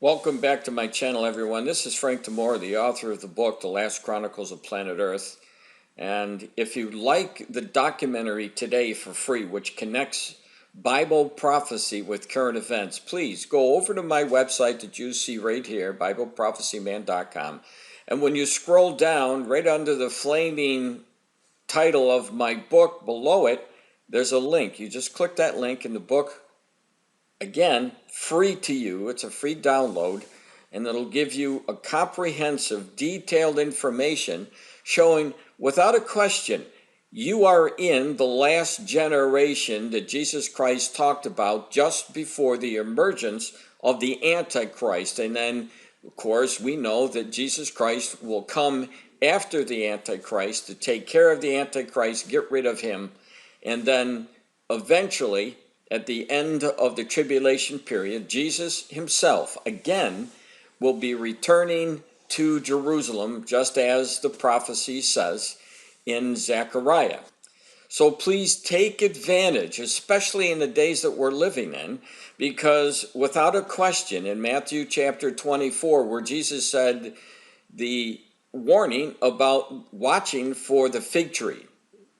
Welcome back to my channel, everyone. This is Frank DiMora, the author of the book, The Last Chronicles of Planet Earth. And if you like the documentary today for free, which connects Bible prophecy with current events, please go over to my website that you see right here, BibleProphecyMan.com. And when you scroll down, right under the flaming title of my book, below it, there's a link. You just click that link and the book, again, free to you. It's a free download, and it'll give you a comprehensive, detailed information showing, without a question, you are in the last generation that Jesus Christ talked about just before the emergence of the Antichrist. And then, of course, we know that Jesus Christ will come after the Antichrist to take care of the Antichrist, get rid of him, and then eventually, at the end of the tribulation period, Jesus himself again will be returning to Jerusalem, just as the prophecy says in Zechariah. So please take advantage, especially in the days that we're living in, because without a question, in Matthew chapter 24, where Jesus said the warning about watching for the fig tree,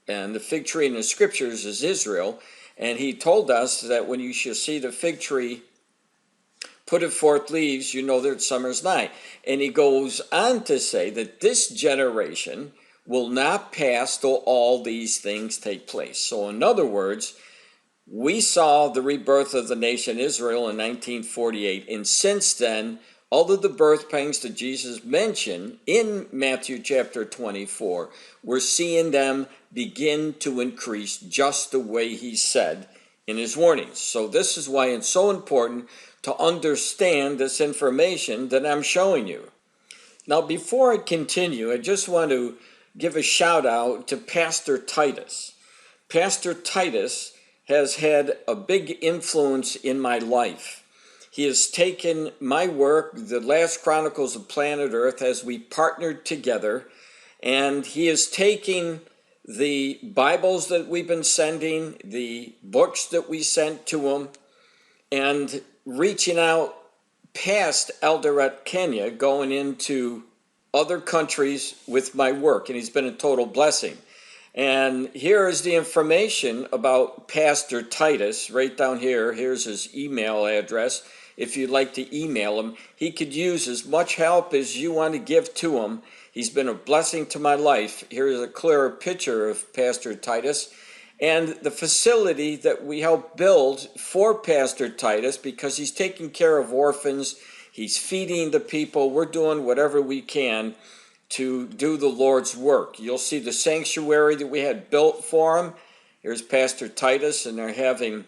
and the fig tree in the scriptures is Israel. And he told us that when you shall see the fig tree put it forth leaves, you know that summer's nigh. And he goes on to say that this generation will not pass till all these things take place. So in other words, we saw the rebirth of the nation Israel in 1948. And since then, all of the birth pangs that Jesus mentioned in Matthew chapter 24, we're seeing them begin to increase just the way he said in his warnings. So this is why it's so important to understand this information that I'm showing you. Now, before I continue, I just want to give a shout out to Pastor Titus. Pastor Titus has had a big influence in my life. He has taken my work, The Last Chronicles of Planet Earth, as we partnered together, and he is taking the Bibles that we've been sending, the books that we sent to him, and reaching out past Eldoret, Kenya, going into other countries with my work, and he's been a total blessing. And here is the information about Pastor Titus, right down here. Here's his email address. If you'd like to email him, he could use as much help as you want to give to him. He's been a blessing to my life. Here's a clearer picture of Pastor Titus and the facility that we helped build for Pastor Titus, because he's taking care of orphans. He's feeding the people. We're doing whatever we can to do the Lord's work. You'll see the sanctuary that we had built for him. Here's Pastor Titus, and they're having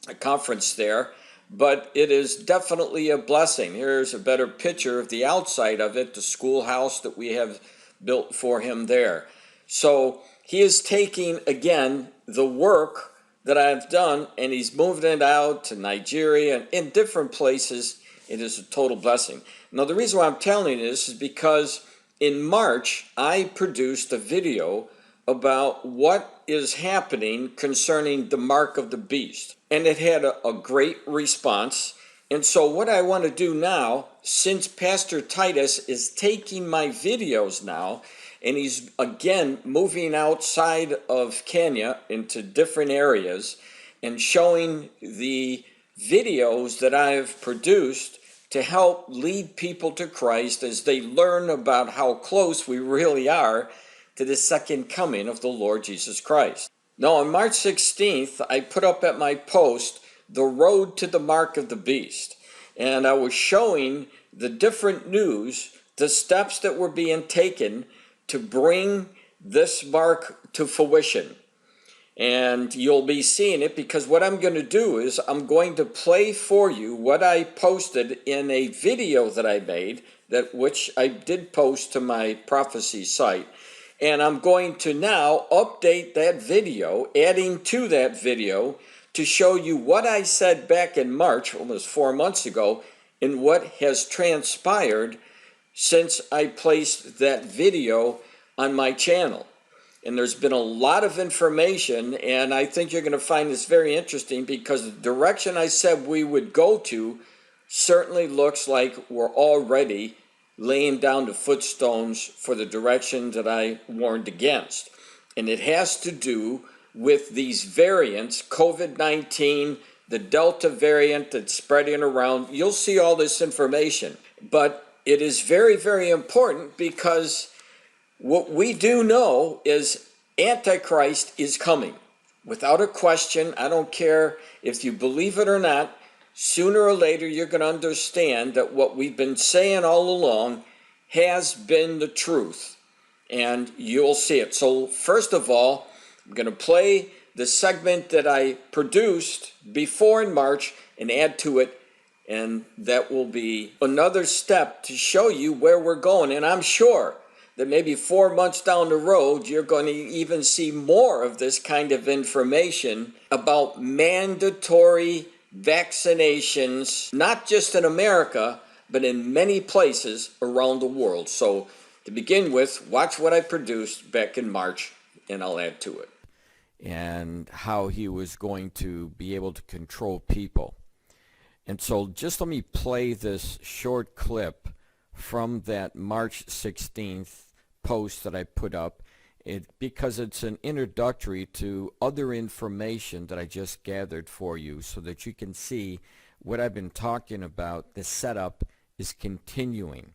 a conference there. But it is definitely a blessing. Here's a better picture of the outside of it, the schoolhouse that we have built for him there. So he is taking, again, the work that I've done, and he's moving it out to Nigeria and in different places. It is a total blessing. Now, the reason why I'm telling you this is because in March, I produced a video about what is happening concerning the mark of the beast. And it had a great response. And so what I want to do now, since Pastor Titus is taking my videos now, and he's again moving outside of Kenya into different areas and showing the videos that I've produced to help lead people to Christ as they learn about how close we really are to the second coming of the Lord Jesus Christ. Now, on March 16th, I put up at my post the road to the mark of the beast. And I was showing the different news, the steps that were being taken to bring this mark to fruition. And you'll be seeing it, because what I'm going to do is I'm going to play for you what I posted in a video that I made, which I did post to my prophecy site. And I'm going to now update that video, adding to that video, to show you what I said back in March, almost 4 months ago, and what has transpired since I placed that video on my channel. And there's been a lot of information, and I think you're going to find this very interesting, because the direction I said we would go to certainly looks like we're already laying down the footstones for the direction that I warned against. And it has to do with these variants, COVID-19, the Delta variant that's spreading around. You'll see all this information. But it is very, very important because what we do know is Antichrist is coming. Without a question, I don't care if you believe it or not, sooner or later you're going to understand that what we've been saying all along has been the truth. And you'll see it. So first of all, I'm going to play the segment that I produced before in March and add to it. And that will be another step to show you where we're going. And I'm sure that maybe 4 months down the road, you're going to even see more of this kind of information about mandatory vaccinations, not just in America, but in many places around the world. So to begin with, watch what I produced back in March, and I'll add to it. And how he was going to be able to control people. And so just let me play this short clip from that March 16th post that I put up, because it's an introductory to other information that I just gathered for you so that you can see what I've been talking about. The setup is continuing,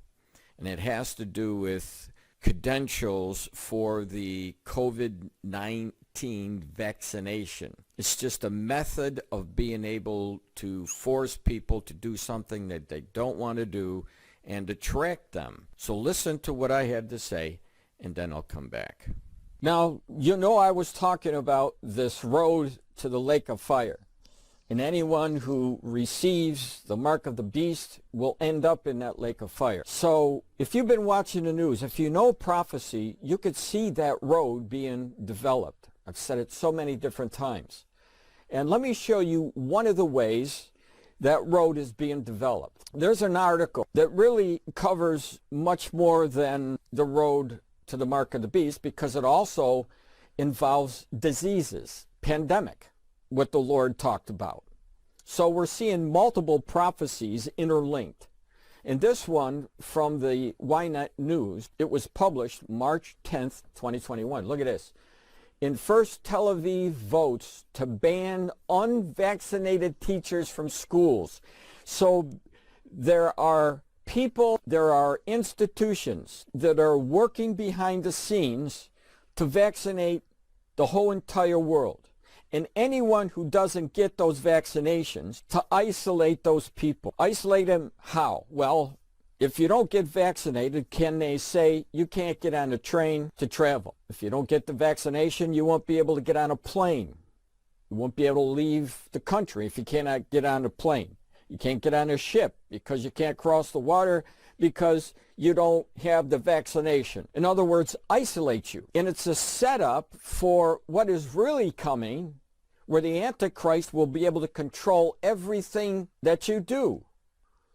and it has to do with credentials for the COVID-19 vaccination. It's just a method of being able to force people to do something that they don't want to do and attract them. So listen to what I had to say, and then I'll come back. Now, you know I was talking about this road to the lake of fire. And anyone who receives the mark of the beast will end up in that lake of fire. So if you've been watching the news, if you know prophecy, you could see that road being developed. I've said it so many different times. And let me show you one of the ways that road is being developed. There's an article that really covers much more than the road to the mark of the beast, because it also involves diseases, pandemic, what the Lord talked about. So we're seeing multiple prophecies interlinked. And this one from the Ynet News, it was published March 10th, 2021. Look at this. In First Tel Aviv votes to ban unvaccinated teachers from schools. So there are people, there are institutions that are working behind the scenes to vaccinate the whole entire world. And anyone who doesn't get those vaccinations, to isolate those people. Isolate them how? Well, if you don't get vaccinated, can they say you can't get on a train to travel? If you don't get the vaccination, you won't be able to get on a plane. You won't be able to leave the country if you cannot get on a plane. You can't get on a ship because you can't cross the water because you don't have the vaccination. In other words, isolate you. And it's a setup for what is really coming, where the Antichrist will be able to control everything that you do,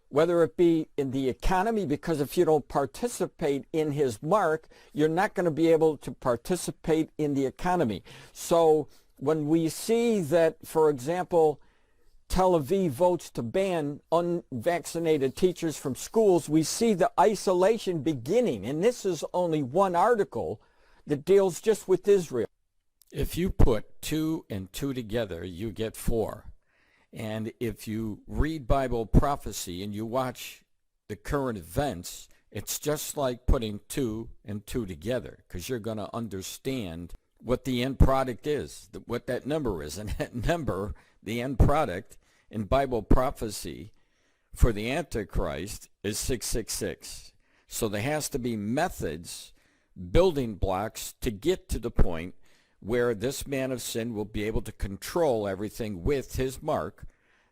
whether it be in the economy, because if you don't participate in his mark, you're not going to be able to participate in the economy. So when we see that, for example, Tel Aviv votes to ban unvaccinated teachers from schools, we see the isolation beginning. And this is only one article that deals just with Israel. If you put 2 and 2 together, you get 4. And if you read Bible prophecy and you watch the current events, it's just like putting 2 and 2 together, because you're going to understand what the end product is, what that number is. And that number, the end product in Bible prophecy for the Antichrist, is 666. So there has to be methods, building blocks to get to the point where this man of sin will be able to control everything with his mark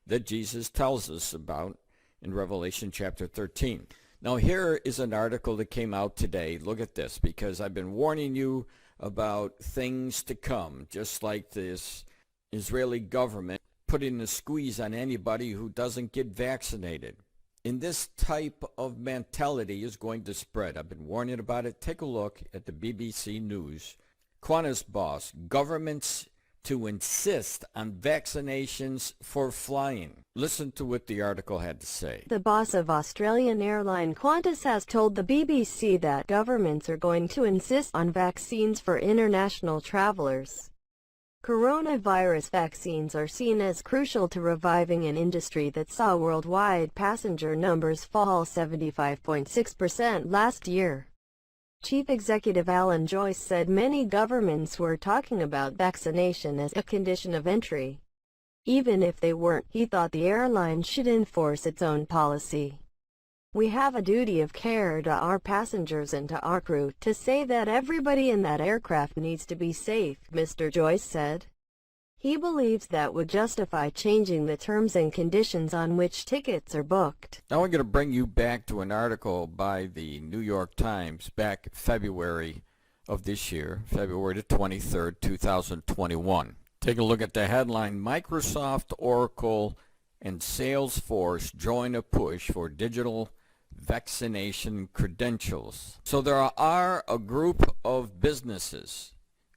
that Jesus tells us about in Revelation chapter 13. Now here is an article that came out today. Look at this, because I've been warning you about things to come, just like this Israeli government putting a squeeze on anybody who doesn't get vaccinated. And this type of mentality is going to spread. I've been warning about it. Take a look at the BBC News. Qantas boss, governments to insist on vaccinations for flying. Listen to what the article had to say. The boss of Australian airline Qantas has told the BBC that governments are going to insist on vaccines for international travelers. Coronavirus vaccines are seen as crucial to reviving an industry that saw worldwide passenger numbers fall 75.6% last year. Chief Executive Alan Joyce said many governments were talking about vaccination as a condition of entry. Even if they weren't, he thought the airline should enforce its own policy. We have a duty of care to our passengers and to our crew to say that everybody in that aircraft needs to be safe, Mr. Joyce said. He believes that would justify changing the terms and conditions on which tickets are booked. Now I'm going to bring you back to an article by the New York Times back February of this year, February the 23rd, 2021. Take a look at the headline: Microsoft, Oracle, and Salesforce join a push for digital vaccination credentials. So there are a group of businesses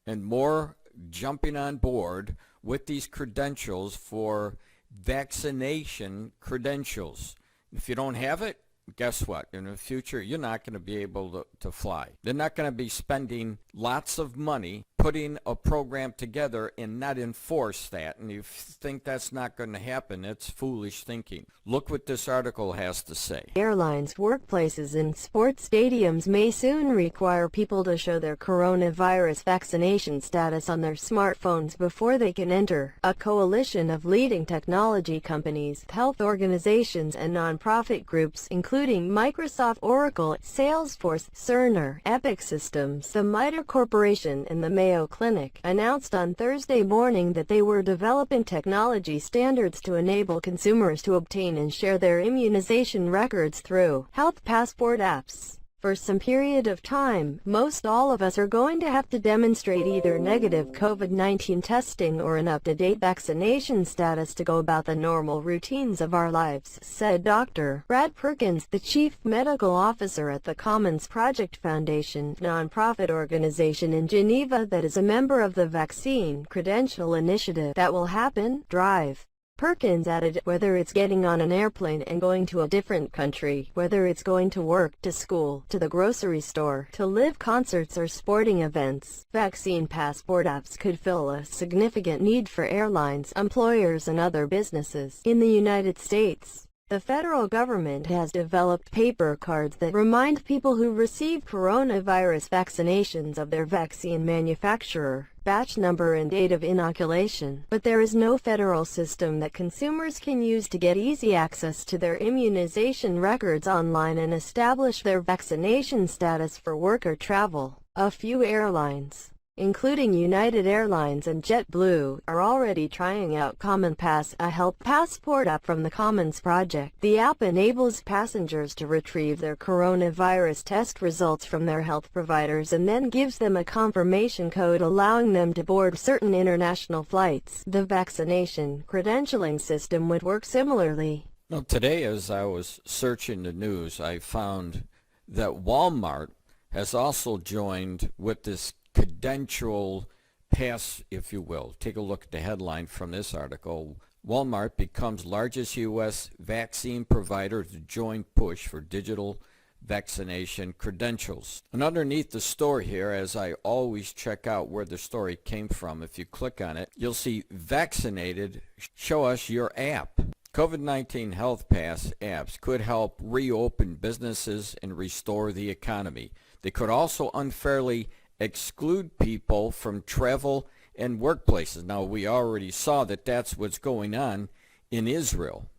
and more jumping on board with these credentials for vaccination credentials. If you don't have it, guess what? In the future, you're not going to be able to fly. They're not going to be spending lots of money putting a program together and not enforce that. And you think that's not going to happen, it's foolish thinking. Look what this article has to say. Airlines, workplaces, and sports stadiums may soon require people to show their coronavirus vaccination status on their smartphones before they can enter. A coalition of leading technology companies, health organizations, and nonprofit groups, including Microsoft, Oracle, Salesforce, Cerner, Epic Systems, the MITRE Corporation, and the Mayo Clinic, announced on Thursday morning that they were developing technology standards to enable consumers to obtain and share their immunization records through health passport apps. For some period of time, most all of us are going to have to demonstrate either negative COVID-19 testing or an up-to-date vaccination status to go about the normal routines of our lives, said Dr. Brad Perkins, the chief medical officer at the Commons Project Foundation, nonprofit organization in Geneva that is a member of the Vaccine Credential Initiative. That will happen. Drive. Perkins added, whether it's getting on an airplane and going to a different country, whether it's going to work, to school, to the grocery store, to live concerts or sporting events, vaccine passport apps could fill a significant need for airlines, employers, and other businesses. In the United States, the federal government has developed paper cards that remind people who receive coronavirus vaccinations of their vaccine manufacturer, batch number, and date of inoculation. But there is no federal system that consumers can use to get easy access to their immunization records online and establish their vaccination status for work or travel. A few airlines, including United Airlines and JetBlue, are already trying out Common Pass, a health passport app from the Commons Project. The app enables passengers to retrieve their coronavirus test results from their health providers and then gives them a confirmation code allowing them to board certain international flights. The vaccination credentialing system would work similarly. Now, today, as I was searching the news, I found that Walmart has also joined with this credential pass, if you will. Take a look at the headline from this article. Walmart becomes largest U.S. vaccine provider to join push for digital vaccination credentials. And underneath the story here, as I always check out where the story came from, if you click on it, you'll see vaccinated, show us your app. COVID-19 Health Pass apps could help reopen businesses and restore the economy. They could also unfairly exclude people from travel and workplaces. Now, we already saw that that's what's going on in Israel.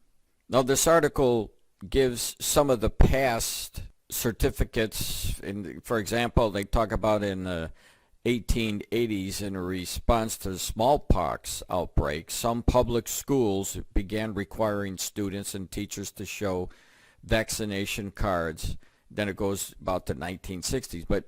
Now, this article gives some of the past certificates. For example, they talk about in the 1880s, in response to the smallpox outbreak, some public schools began requiring students and teachers to show vaccination cards. Then it goes about the 1960s. But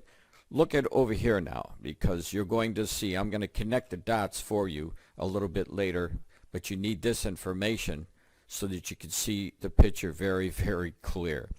look at over here now, because you're going to see, I'm going to connect the dots for you a little bit later, but you need this information so that you can see the picture very, very clear.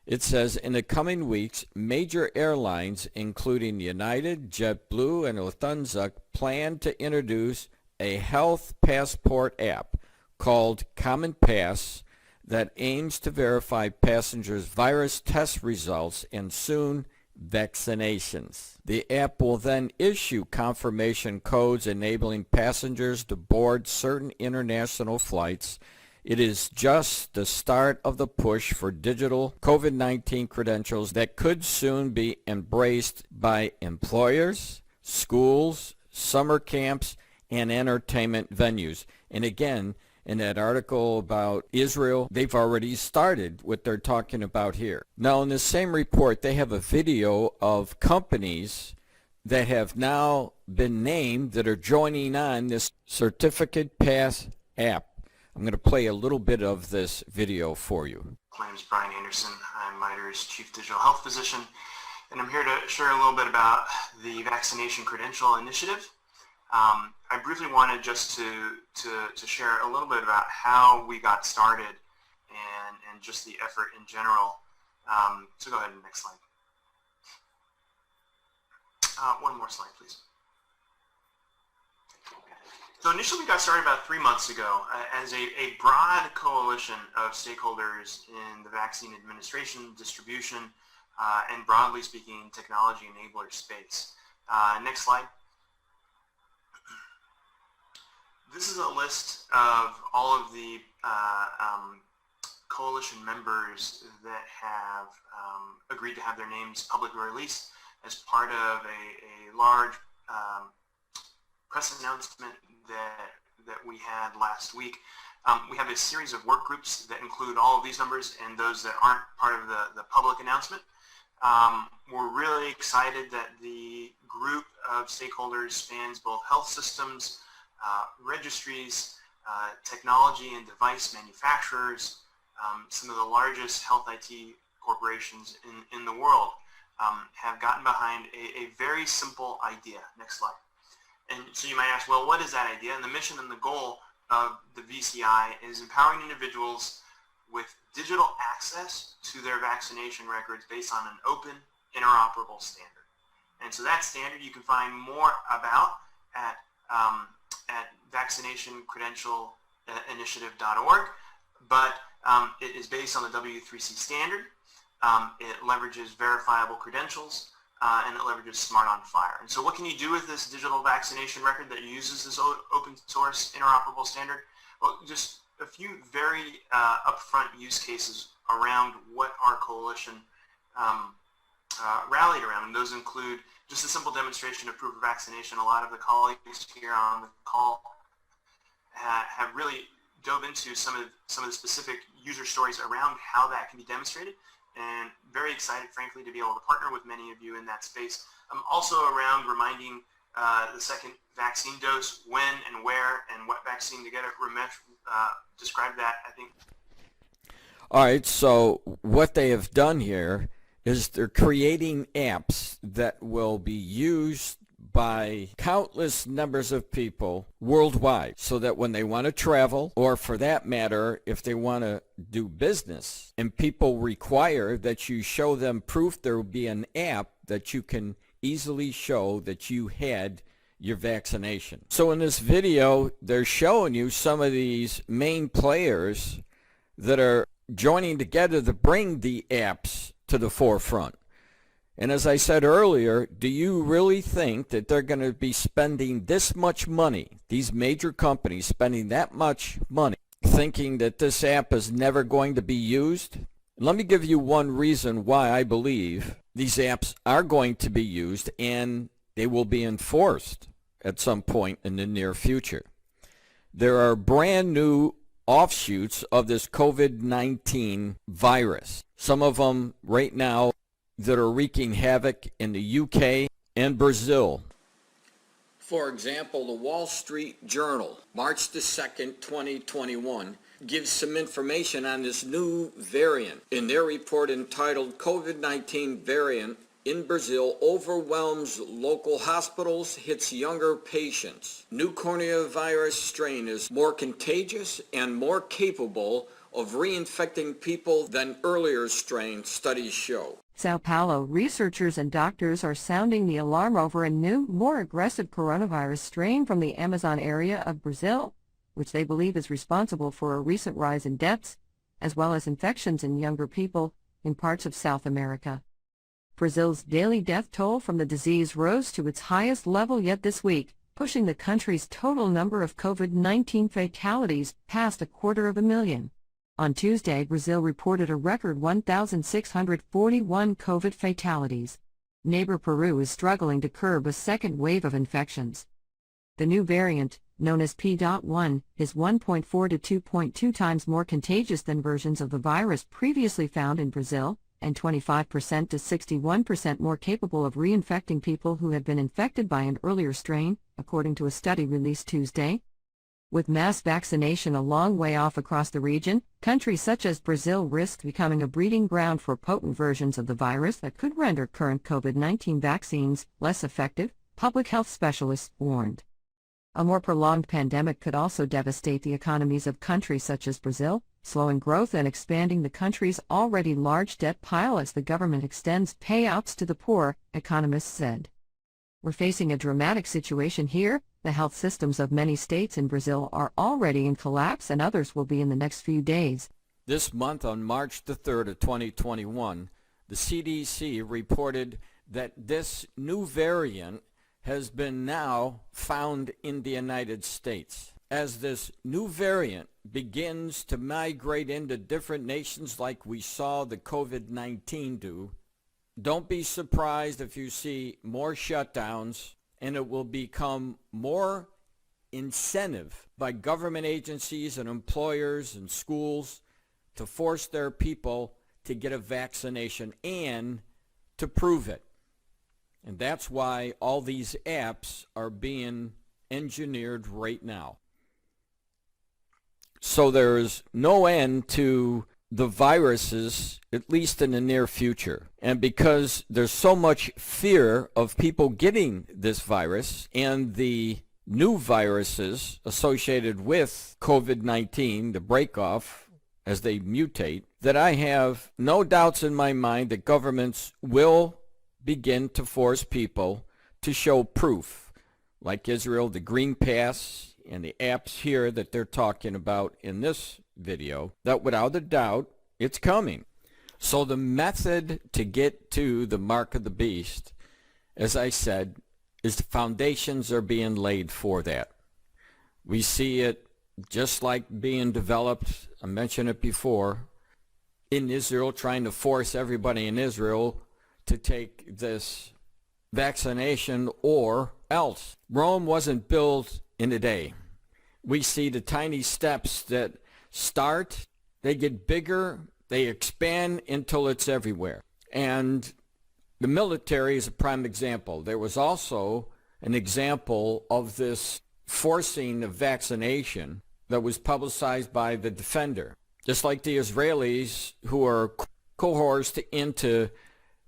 It says, in the coming weeks, major airlines, including United, JetBlue, and Lufthansa, plan to introduce a health passport app called Common Pass that aims to verify passengers' virus test results and soon vaccinations. The app will then issue confirmation codes enabling passengers to board certain international flights. It is just the start of the push for digital COVID-19 credentials that could soon be embraced by employers, schools, summer camps, and entertainment venues. And again, in that article about Israel, they've already started what they're talking about here. Now, in the same report, they have a video of companies that have now been named that are joining on this Certificate Pass app. I'm going to play a little bit of this video for you. My name is Brian Anderson. I'm MITRE's Chief Digital Health Physician, and I'm here to share a little bit about the Vaccination Credential Initiative. I briefly wanted just to share a little bit about how we got started and just the effort in general. So go ahead and next slide. One more slide, please. So initially we got started about 3 months ago as a broad coalition of stakeholders in the vaccine administration, distribution, and broadly speaking, technology enabler space. Next slide. This is a list of all of the coalition members that have agreed to have their names publicly released as part of a large press announcement that we had last week. We have a series of work groups that include all of these numbers and those that aren't part of the public announcement. We're really excited that the group of stakeholders spans both health systems, registries, technology and device manufacturers, some of the largest health IT corporations in the world have gotten behind a very simple idea. Next slide. And so you might ask, well, what is that idea? And the mission and the goal of the VCI is empowering individuals with digital access to their vaccination records based on an open, interoperable standard. And so that standard you can find more about at vaccinationcredentialinitiative.org, but it is based on the W3C standard. It leverages verifiable credentials, and it leverages Smart on Fire. And so what can you do with this digital vaccination record that uses this open source interoperable standard? Well, just a few very upfront use cases around what our coalition rallied around, and those include just a simple demonstration of proof of vaccination. A lot of the colleagues here on the call have really dove into some of the specific user stories around how that can be demonstrated, and very excited, frankly, to be able to partner with many of you in that space. Also around reminding the second vaccine dose, when and where and what vaccine to get it. Ramesh described that, I think. All right, so what they have done here is they're creating apps that will be used by countless numbers of people worldwide, so that when they want to travel, or for that matter, if they want to do business, and people require that you show them proof, there will be an app that you can easily show that you had your vaccination. So in this video, they're showing you some of these main players that are joining together to bring the apps to the forefront. And as I said earlier, do you really think that they're going to be spending this much money, these major companies spending that much money, thinking that this app is never going to be used? Let me give you one reason why I believe these apps are going to be used and they will be enforced at some point in the near future. There are brand new offshoots of this COVID-19 virus. Some of them right now that are wreaking havoc in the UK and Brazil. For example, the Wall Street Journal, March the 2nd, 2021, gives some information on this new variant. In their report entitled COVID-19 Variant in Brazil Overwhelms Local Hospitals, Hits Younger Patients. New coronavirus strain is more contagious and more capable of reinfecting people than earlier strain studies show. Sao Paulo researchers and doctors are sounding the alarm over a new, more aggressive coronavirus strain from the Amazon area of Brazil, which they believe is responsible for a recent rise in deaths, as well as infections in younger people in parts of South America. Brazil's daily death toll from the disease rose to its highest level yet this week, pushing the country's total number of COVID-19 fatalities past 250,000. On Tuesday, Brazil reported a record 1,641 COVID fatalities. Neighbor Peru is struggling to curb a second wave of infections. The new variant, known as P.1, is 1.4 to 2.2 times more contagious than versions of the virus previously found in Brazil, and 25% to 61% more capable of reinfecting people who had been infected by an earlier strain, according to a study released Tuesday. With mass vaccination a long way off across the region, countries such as Brazil risk becoming a breeding ground for potent versions of the virus that could render current COVID-19 vaccines less effective, public health specialists warned. A more prolonged pandemic could also devastate the economies of countries such as Brazil, slowing growth and expanding the country's already large debt pile as the government extends payouts to the poor, economists said. We're facing a dramatic situation here. The health systems of many states in Brazil are already in collapse and others will be in the next few days. This month, on March the 3rd of 2021, the CDC reported that this new variant has been now found in the United States. As this new variant begins to migrate into different nations like we saw the COVID-19 do, don't be surprised if you see more shutdowns, and it will become more incentive by government agencies and employers and schools to force their people to get a vaccination and to prove it. And that's why all these apps are being engineered right now. So there's no end to the viruses, at least in the near future. And because there's so much fear of people getting this virus and the new viruses associated with COVID-19, the breakoff as they mutate, that I have no doubts in my mind that governments will begin to force people to show proof, like Israel, the Green Pass, and the apps here that they're talking about in this video, that without a doubt, it's coming. So the method to get to the mark of the beast, as I said, is the foundations are being laid for that. We see it just like being developed, I mentioned it before, in Israel, trying to force everybody in Israel to take this vaccination or else. Rome wasn't built in a day. We see the tiny steps that start, they get bigger, they expand until it's everywhere. And the military is a prime example. There was also an example of this forcing of vaccination that was publicized by the Defender. Just like the Israelis who are coerced into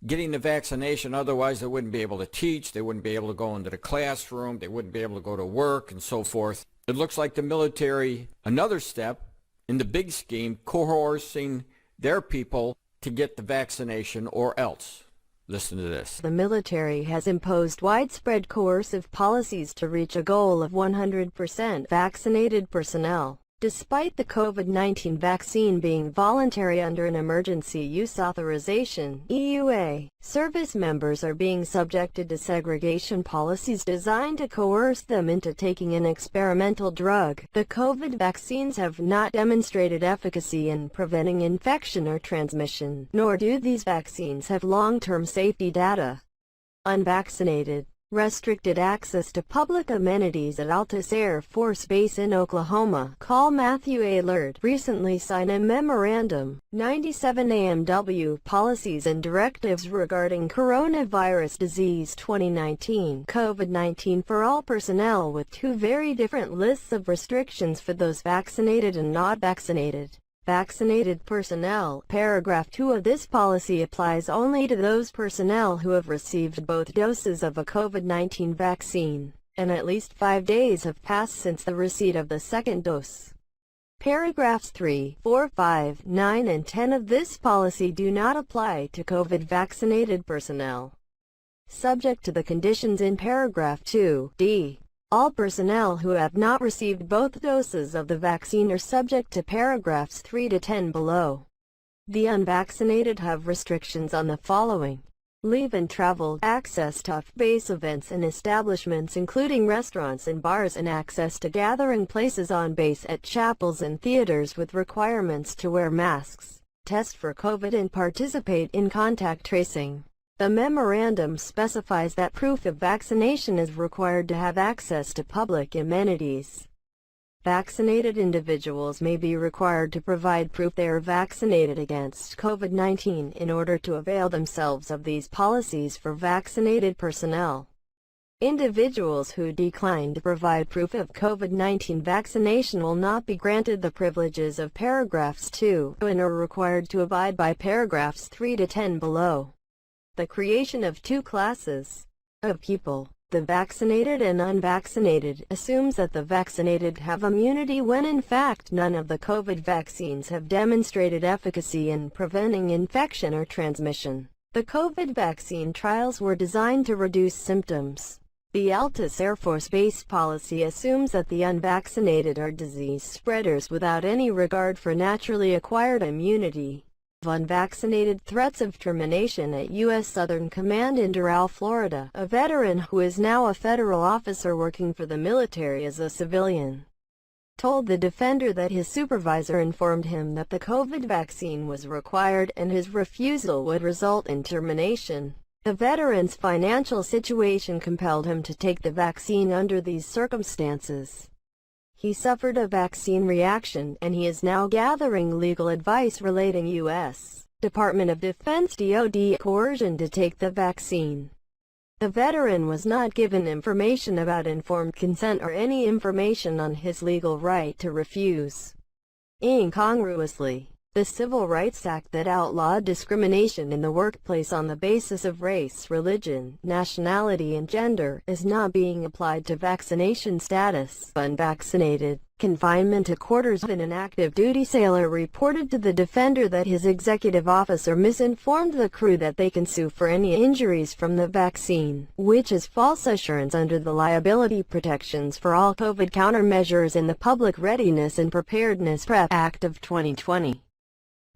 getting the vaccination, otherwise they wouldn't be able to teach, they wouldn't be able to go into the classroom, they wouldn't be able to go to work and so forth. It looks like the military, another step in the big scheme, coercing their people to get the vaccination or else. Listen to this. The military has imposed widespread coercive policies to reach a goal of 100% vaccinated personnel. Despite the COVID-19 vaccine being voluntary under an emergency use authorization (EUA), service members are being subjected to segregation policies designed to coerce them into taking an experimental drug. The COVID vaccines have not demonstrated efficacy in preventing infection or transmission, nor do these vaccines have long-term safety data. Unvaccinated, restricted access to public amenities at Altus Air Force Base in Oklahoma. Call Matthew Alert recently signed a memorandum, 97 AMW Policies and Directives Regarding Coronavirus Disease 2019 COVID-19 for all personnel, with two very different lists of restrictions for those vaccinated and not vaccinated. Vaccinated personnel. Paragraph 2 of this policy applies only to those personnel who have received both doses of a COVID-19 vaccine, and at least 5 days have passed since the receipt of the second dose. Paragraphs 3, 4, 5, 9 and 10 of this policy do not apply to COVID-vaccinated personnel. Subject to the conditions in paragraph 2d. All personnel who have not received both doses of the vaccine are subject to paragraphs 3 to 10 below. The unvaccinated have restrictions on the following: leave and travel, access to off-base events and establishments including restaurants and bars, and access to gathering places on base at chapels and theaters with requirements to wear masks, test for COVID and participate in contact tracing. The memorandum specifies that proof of vaccination is required to have access to public amenities. Vaccinated individuals may be required to provide proof they are vaccinated against COVID-19 in order to avail themselves of these policies for vaccinated personnel. Individuals who decline to provide proof of COVID-19 vaccination will not be granted the privileges of paragraphs 2 and are required to abide by paragraphs 3 to 10 below. The creation of two classes of people, the vaccinated and unvaccinated, assumes that the vaccinated have immunity when in fact none of the COVID vaccines have demonstrated efficacy in preventing infection or transmission. The COVID vaccine trials were designed to reduce symptoms. The Altus Air Force Base policy assumes that the unvaccinated are disease spreaders without any regard for naturally acquired immunity. Unvaccinated threats of termination at U.S. Southern Command in Doral, Florida. A veteran who is now a federal officer working for the military as a civilian told the Defender that his supervisor informed him that the COVID vaccine was required and his refusal would result in termination. The veteran's financial situation compelled him to take the vaccine under these circumstances. He suffered a vaccine reaction, and he is now gathering legal advice relating U.S. Department of Defense (DoD) coercion to take the vaccine. The veteran was not given information about informed consent or any information on his legal right to refuse. Incongruously, the Civil Rights Act that outlawed discrimination in the workplace on the basis of race, religion, nationality, and gender is not being applied to vaccination status. Unvaccinated. Confinement to quarters. An active duty sailor reported to the Defender that his executive officer misinformed the crew that they can sue for any injuries from the vaccine, which is false assurance under the Liability Protections for All COVID Countermeasures in the Public Readiness and Preparedness PrEP Act of 2020.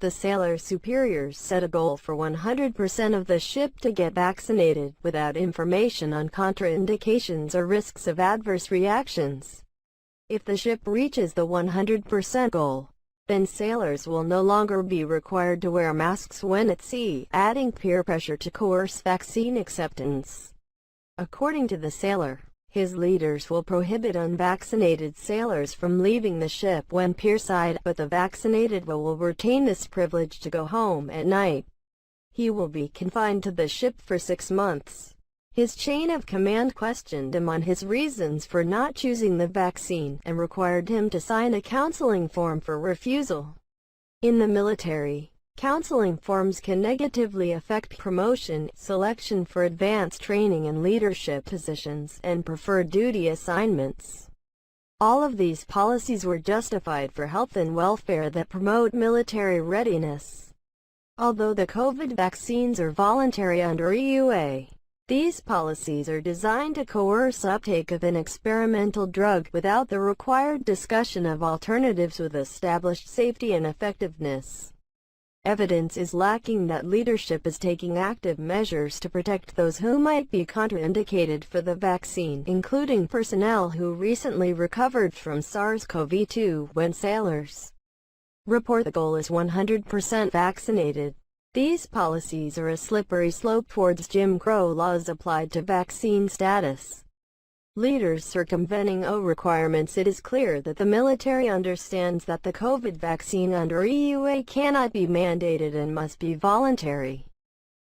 The sailor's superiors set a goal for 100% of the ship to get vaccinated without information on contraindications or risks of adverse reactions. If the ship reaches the 100% goal, then sailors will no longer be required to wear masks when at sea, adding peer pressure to coerce vaccine acceptance. According to the sailor, his leaders will prohibit unvaccinated sailors from leaving the ship when pierside, but the vaccinated will retain this privilege to go home at night. He will be confined to the ship for 6 months. His chain of command questioned him on his reasons for not choosing the vaccine and required him to sign a counseling form for refusal. In the military, counseling forms can negatively affect promotion, selection for advanced training and leadership positions, and preferred duty assignments. All of these policies were justified for health and welfare that promote military readiness. Although the COVID vaccines are voluntary under EUA, these policies are designed to coerce uptake of an experimental drug without the required discussion of alternatives with established safety and effectiveness. Evidence is lacking that leadership is taking active measures to protect those who might be contraindicated for the vaccine, including personnel who recently recovered from SARS-CoV-2 when sailors report the goal is 100% vaccinated. These policies are a slippery slope towards Jim Crow laws applied to vaccine status. Leaders circumventing requirements. It is clear that the military understands that the COVID vaccine under EUA cannot be mandated and must be voluntary.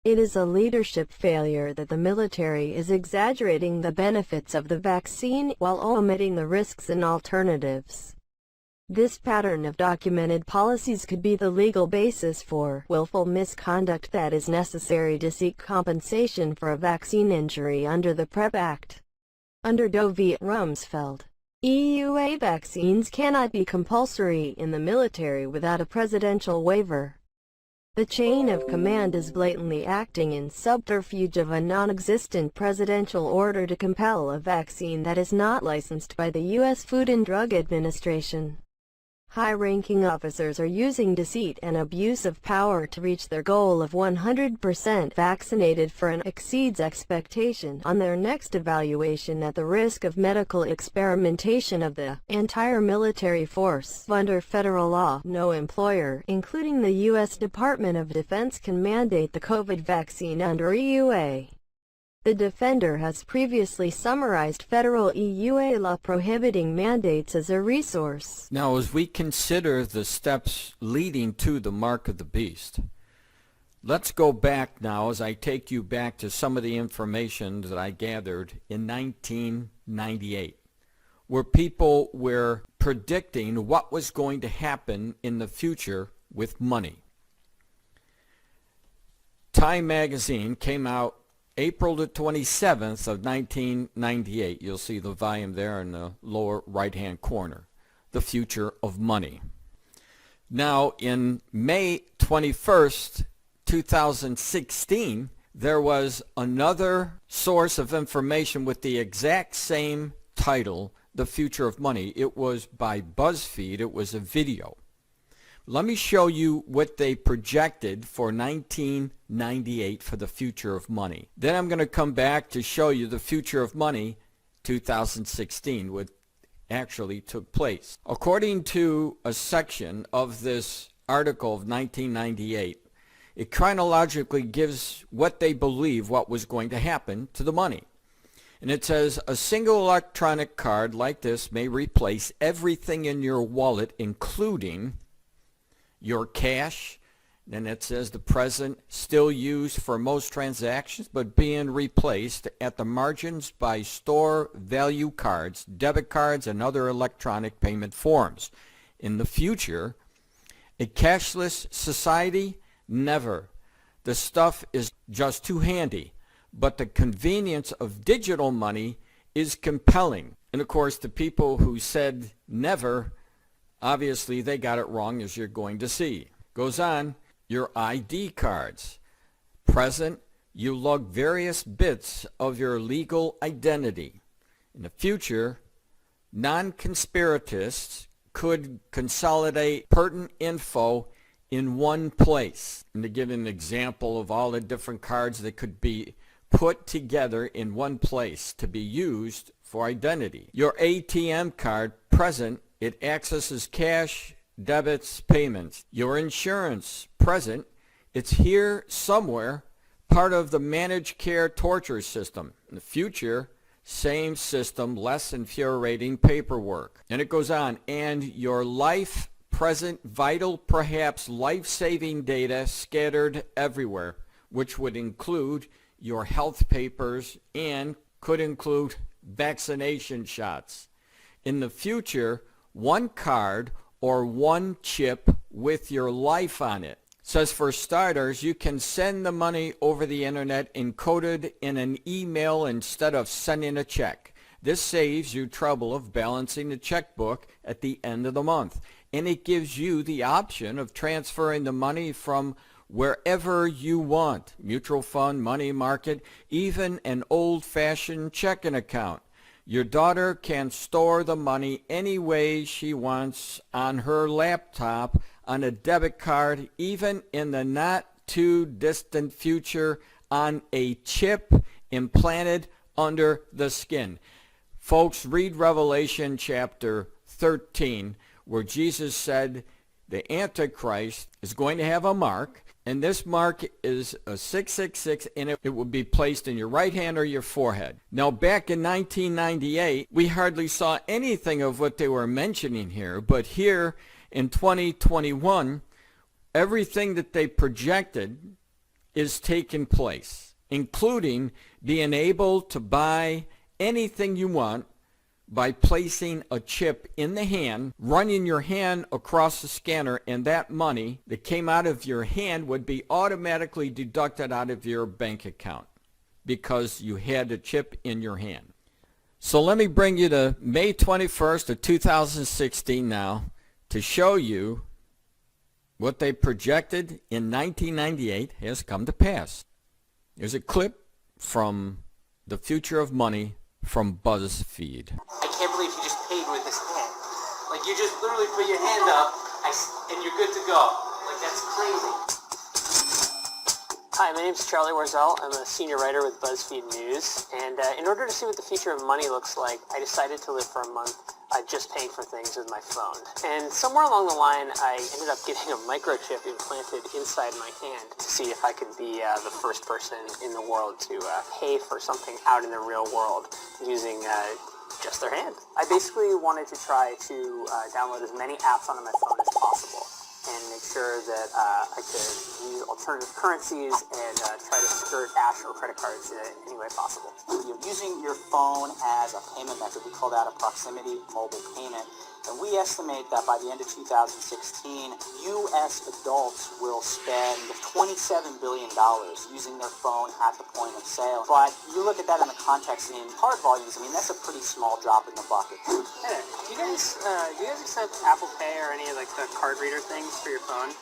It is a leadership failure that the military is exaggerating the benefits of the vaccine while omitting the risks and alternatives. This pattern of documented policies could be the legal basis for willful misconduct that is necessary to seek compensation for a vaccine injury under the PrEP Act. Under Doe v. Rumsfeld, EUA vaccines cannot be compulsory in the military without a presidential waiver. The chain of command is blatantly acting in subterfuge of a non-existent presidential order to compel a vaccine that is not licensed by the U.S. Food and Drug Administration. High-ranking officers are using deceit and abuse of power to reach their goal of 100% vaccinated for an exceeds expectation on their next evaluation at the risk of medical experimentation of the entire military force. Under federal law, no employer, including the U.S. Department of Defense, can mandate the COVID vaccine under EUA. The defender has previously summarized federal EUA law prohibiting mandates as a resource. Now, as we consider the steps leading to the mark of the beast, let's go back now as I take you back to some of the information that I gathered in 1998, where people were predicting what was going to happen in the future with money. Time magazine came out April the 27th of 1998. You'll see the volume there in the lower right-hand corner. The Future of Money. Now, in May 21st, 2016, there was another source of information with the exact same title, The Future of Money. It was by BuzzFeed. It was a video. Let me show you what they projected for 1998 for the future of money. Then I'm going to come back to show you the future of money 2016, what actually took place. According to a section of this article of 1998, it chronologically gives what they believe what was going to happen to the money. And it says, a single electronic card like this may replace everything in your wallet, including your cash. Then it says the present still used for most transactions, but being replaced at the margins by store value cards, debit cards, and other electronic payment forms. In the future, a cashless society? Never. The stuff is just too handy, but the convenience of digital money is compelling. And of course, the people who said never, obviously they got it wrong, as you're going to see. Goes on, your ID cards. Present, you lug various bits of your legal identity. In the future, non-conspiratists could consolidate pertinent info in one place. And to give an example of all the different cards that could be put together in one place to be used for identity. Your ATM card, present, it accesses cash, debits, payments. Your insurance, present, it's here somewhere, part of the managed care torture system. In the future, same system, less infuriating paperwork. And it goes on, and your life, present, vital, perhaps life-saving data scattered everywhere, which would include your health papers and could include vaccination shots. In the future, one card or one chip with your life on it. Says for starters, you can send the money over the internet encoded in an email instead of sending a check. This saves you trouble of balancing the checkbook at the end of the month. And it gives you the option of transferring the money from wherever you want. Mutual fund, money market, even an old-fashioned checking account. Your daughter can store the money any way she wants on her laptop, on a debit card, even in the not-too-distant future on a chip implanted under the skin. Folks, read Revelation chapter 13, where Jesus said the Antichrist is going to have a mark, and this mark is a 666, and it will be placed in your right hand or your forehead. Now, back in 1998, we hardly saw anything of what they were mentioning here, but here in 2021, everything that they projected is taking place, including being able to buy anything you want by placing a chip in the hand, running your hand across the scanner, and that money that came out of your hand would be automatically deducted out of your bank account because you had a chip in your hand. So let me bring you to May 21st of 2016 now to show you what they projected in 1998 has come to pass. Here's a clip from The Future of Money from BuzzFeed. I can't believe he just paid with his hand. Like, you just literally put your hand up and you're good to go. Like, that's crazy. Hi, my name's Charlie Warzel. I'm a senior writer with BuzzFeed News. And in order to see what the future of money looks like, I decided to live for a month just paying for things with my phone. And somewhere along the line, I ended up getting a microchip implanted inside my hand to see if I could be the first person in the world to pay for something out in the real world using just their hand. I basically wanted to try to download as many apps onto my phone as possible and make sure that I could use alternative currencies and try to skirt cash or credit cards in any way possible. You're using your phone as a payment method. We call that a proximity mobile payment. And we estimate that by the end of 2016, U.S. adults will spend $27 billion using their phone at the point of sale. But you look at that in the context in card volumes, I mean, that's a pretty small drop in the bucket. Hey, do you guys accept Apple Pay or any of like the card reader things for your phone?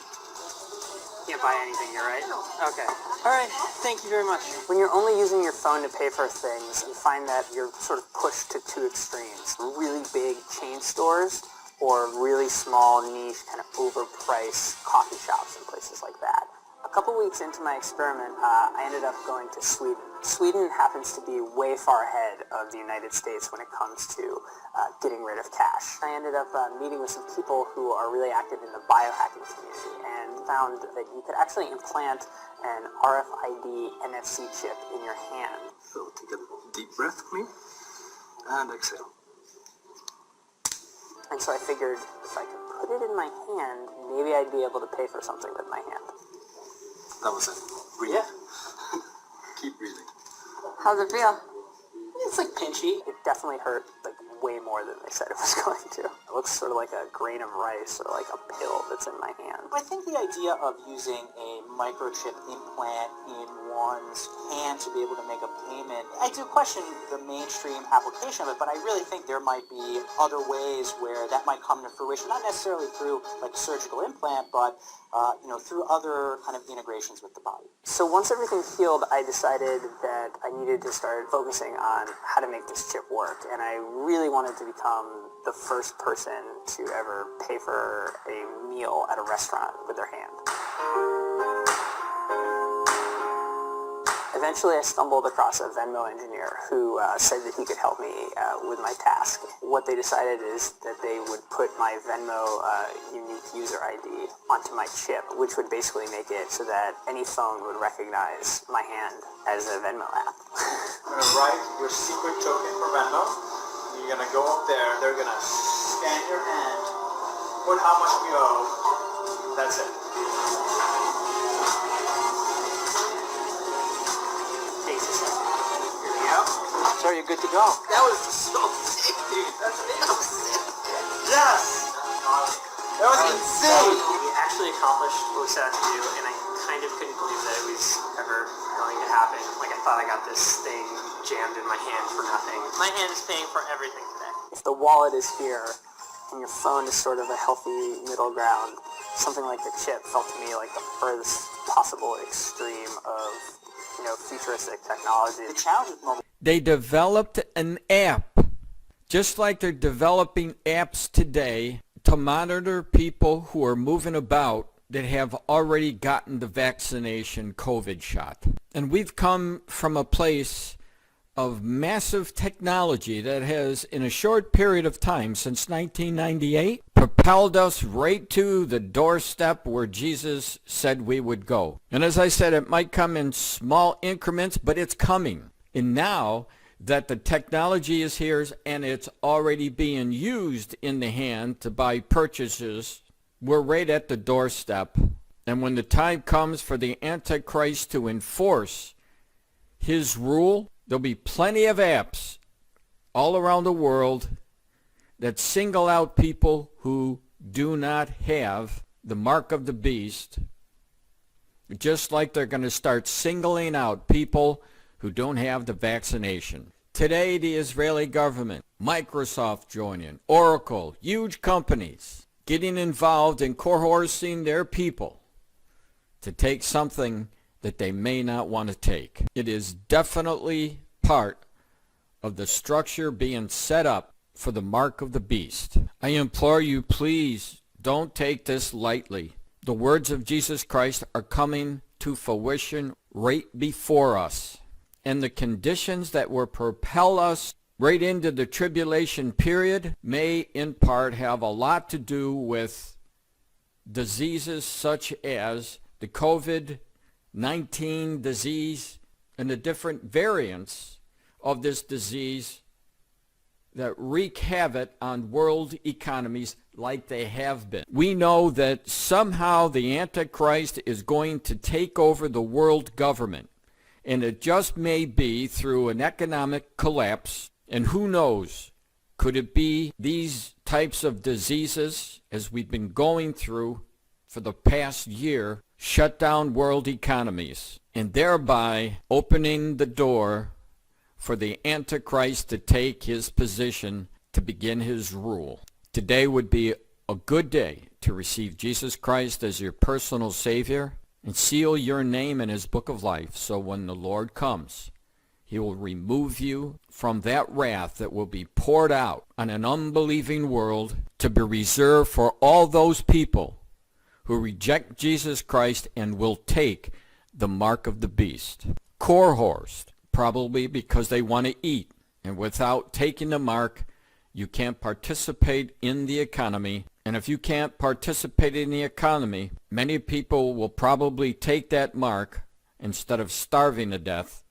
Can't buy anything here, right? No. Okay. All right. Thank you very much. When you're only using your phone to pay for things, you find that you're sort of pushed to two extremes. Really big chain stores or really small, niche, kind of overpriced coffee shops and places like that. A couple weeks into my experiment, I ended up going to Sweden. Sweden happens to be way far ahead of the United States when it comes to getting rid of cash. I ended up meeting with some people who are really active in the biohacking community and found that you could actually implant an RFID NFC chip in your hand. So take a deep breath for me and exhale. And so I figured if I could put it in my hand, maybe I'd be able to pay for something with my hand. That was it. Breathe. Yeah. Keep breathing. How's it feel? It's like pinchy. It definitely hurt like way more than they said it was going to. It looks sort of like a grain of rice or like a pill that's in my hand. I think the idea of using a microchip implant in one's hand to be able to make a payment, I do question the mainstream application of it, but I really think there might be other ways where that might come to fruition, not necessarily through like a surgical implant, but through other kind of integrations with the body. So once everything healed, I decided that I needed to start focusing on how to make this chip work, and I really wanted to become the first person to ever pay for a meal at a restaurant with their hand. Eventually I stumbled across a Venmo engineer who said that he could help me with my task. What they decided is that they would put my Venmo unique user ID onto my chip, which would basically make it so that any phone would recognize my hand as a Venmo app. You're going to write your secret token for Venmo. You're going to go up there. They're going to scan your hand, put how much we owe. That's it. So you're good to go. That was so sick, dude. That's sick. Yes! That was insane! We actually accomplished what we set out to do, and I kind of couldn't believe that it was ever going to happen. Like, I thought I got this thing jammed in my hand for nothing. My hand is paying for everything today. If the wallet is here, and your phone is sort of a healthy middle ground, something like the chip felt to me like the furthest possible extreme of, futuristic technology. The challenge with mobile They developed an app, just like they're developing apps today to monitor people who are moving about that have already gotten the vaccination COVID shot. And we've come from a place of massive technology that has, in a short period of time, since 1998, propelled us right to the doorstep where Jesus said we would go. And as I said, it might come in small increments, but it's coming. And now that the technology is here and it's already being used in the hand to buy purchases, we're right at the doorstep. And when the time comes for the Antichrist to enforce his rule, there'll be plenty of apps all around the world that single out people who do not have the mark of the beast, just like they're going to start singling out people who don't have the vaccination. Today, the Israeli government, Microsoft joining, Oracle, huge companies getting involved in coercing their people to take something that they may not want to take. It is definitely part of the structure being set up for the mark of the beast. I implore you, please don't take this lightly. The words of Jesus Christ are coming to fruition right before us. And the conditions that will propel us right into the tribulation period may in part have a lot to do with diseases such as the COVID-19 disease and the different variants of this disease that wreak havoc on world economies like they have been. We know that somehow the Antichrist is going to take over the world government, and it just may be through an economic collapse. And who knows, could it be these types of diseases, as we've been going through for the past year, shut down world economies, and thereby opening the door for the Antichrist to take his position to begin his rule. Today would be a good day to receive Jesus Christ as your personal Savior and seal your name in his book of life, so when the Lord comes, he will remove you from that wrath that will be poured out on an unbelieving world to be reserved for all those people who reject Jesus Christ and will take the mark of the beast. Coerced, probably because they want to eat, and without taking the mark, you can't participate in the economy. And if you can't participate in the economy, many people will probably take that mark instead of starving to death.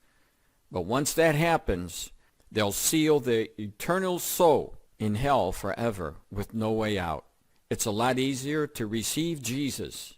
But once that happens, they'll seal their eternal soul in hell forever with no way out. It's a lot easier to receive Jesus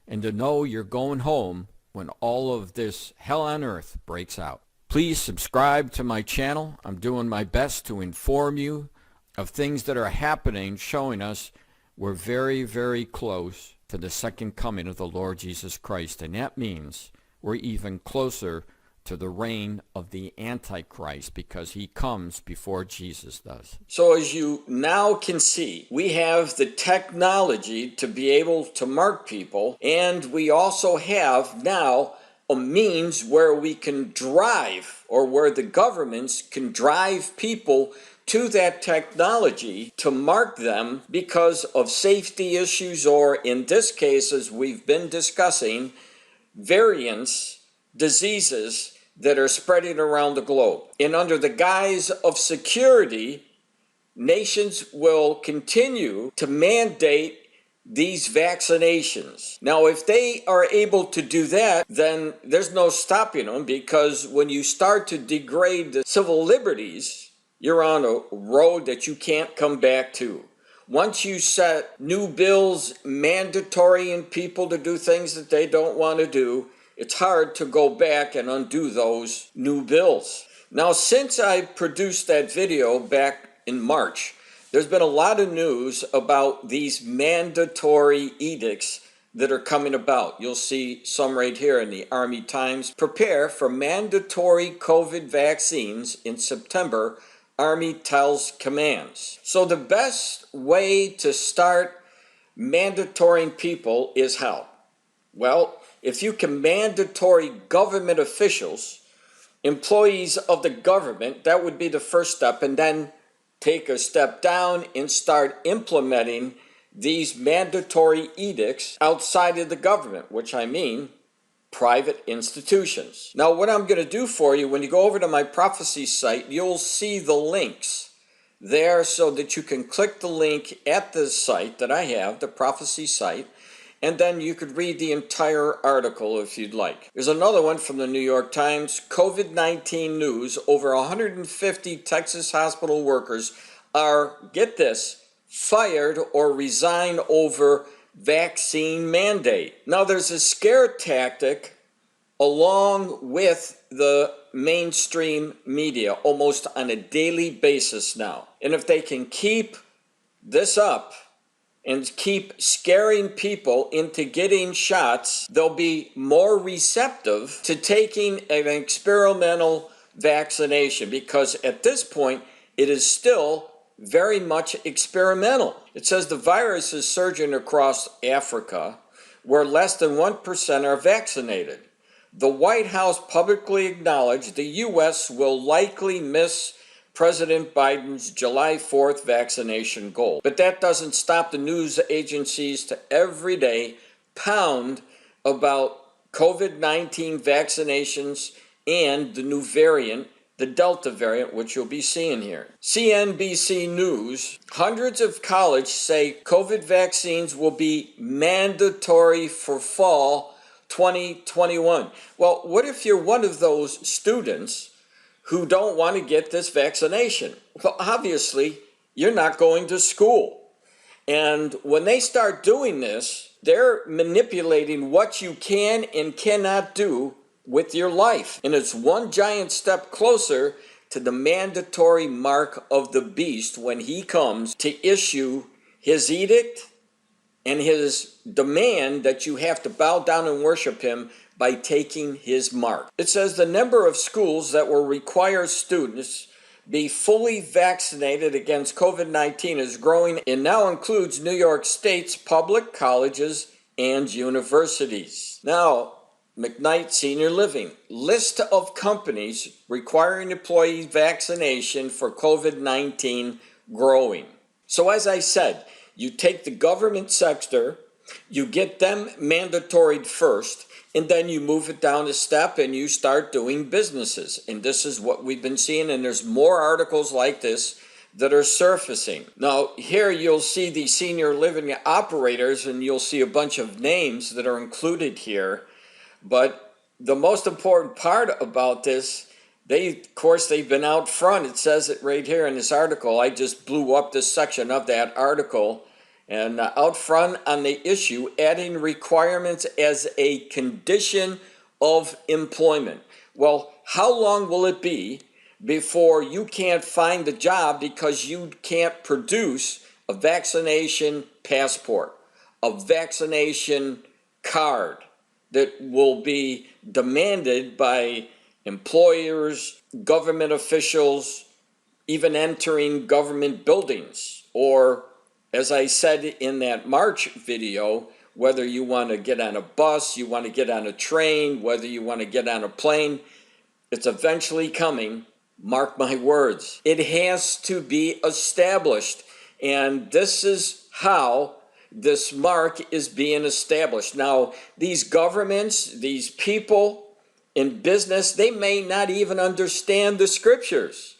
and to know you're going home when all of this hell on earth breaks out. Please subscribe to my channel. I'm doing my best to inform you of things that are happening, showing us we're very, very close to the second coming of the Lord Jesus Christ. And that means we're even closer to the reign of the Antichrist, because he comes before Jesus does. So as you now can see, we have the technology to be able to mark people, and we also have now a means where we can drive, or where the governments can drive people to that technology to mark them because of safety issues, or in this case, as we've been discussing, variants, diseases that are spreading around the globe. And under the guise of security, nations will continue to mandate these vaccinations. Now, if they are able to do that, then there's no stopping them, because when you start to degrade the civil liberties, you're on a road that you can't come back to. Once you set new bills mandatorying people to do things that they don't want to do, it's hard to go back and undo those new bills. Now, since I produced that video back in March, there's been a lot of news about these mandatory edicts that are coming about. You'll see some right here in the Army Times. Prepare for mandatory COVID vaccines in September, Army tells commands. So the best way to start mandatoring people is how? Well, if you can mandatory government officials, employees of the government, that would be the first step, and then take a step down and start implementing these mandatory edicts outside of the government, which I mean private institutions. Now, what I'm going to do for you, when you go over to my prophecy site, you'll see the links there so that you can click the link at the site that I have, the prophecy site, and then you could read the entire article if you'd like. There's another one from the New York Times, COVID-19 news. Over 150 Texas hospital workers are, get this, fired or resign over vaccine mandate. Now, there's a scare tactic along with the mainstream media almost on a daily basis now. And if they can keep this up and keep scaring people into getting shots, they'll be more receptive to taking an experimental vaccination, because at this point it is still very much experimental. It says the virus is surging across Africa, where less than 1% are vaccinated. The White House publicly acknowledged the U.S. will likely miss President Biden's July 4th vaccination goal. But that doesn't stop the news agencies to every day pound about COVID-19 vaccinations and the new variant, the Delta variant, which you'll be seeing here. CNBC News, hundreds of colleges say COVID vaccines will be mandatory for fall 2021. Well, what if you're one of those students who don't want to get this vaccination? Well, obviously, you're not going to school. And when they start doing this, they're manipulating what you can and cannot do with your life. And it's one giant step closer to the mandatory mark of the beast when he comes to issue his edict and his demand that you have to bow down and worship him by taking his mark. It says the number of schools that will require students be fully vaccinated against COVID-19 is growing and now includes New York State's public colleges and universities. Now, McKnight Senior Living, list of companies requiring employee vaccination for COVID-19 growing. So as I said, you take the government sector, you get them mandatory first, and then you move it down a step and you start doing businesses. And this is what we've been seeing, and there's more articles like this that are surfacing. Now, here you'll see the senior living operators, and you'll see a bunch of names that are included here. But the most important part about this, they've been out front. It says it right here in this article. I just blew up this section of that article. And out front on the issue, adding requirements as a condition of employment. Well, how long will it be before you can't find a job because you can't produce a vaccination passport, a vaccination card that will be demanded by employers, government officials, even entering government buildings? Or, as I said in that March video, whether you want to get on a bus, you want to get on a train, whether you want to get on a plane, it's eventually coming. Mark my words. It has to be established. And this is how this mark is being established. Now, these governments, these people in business, they may not even understand the scriptures.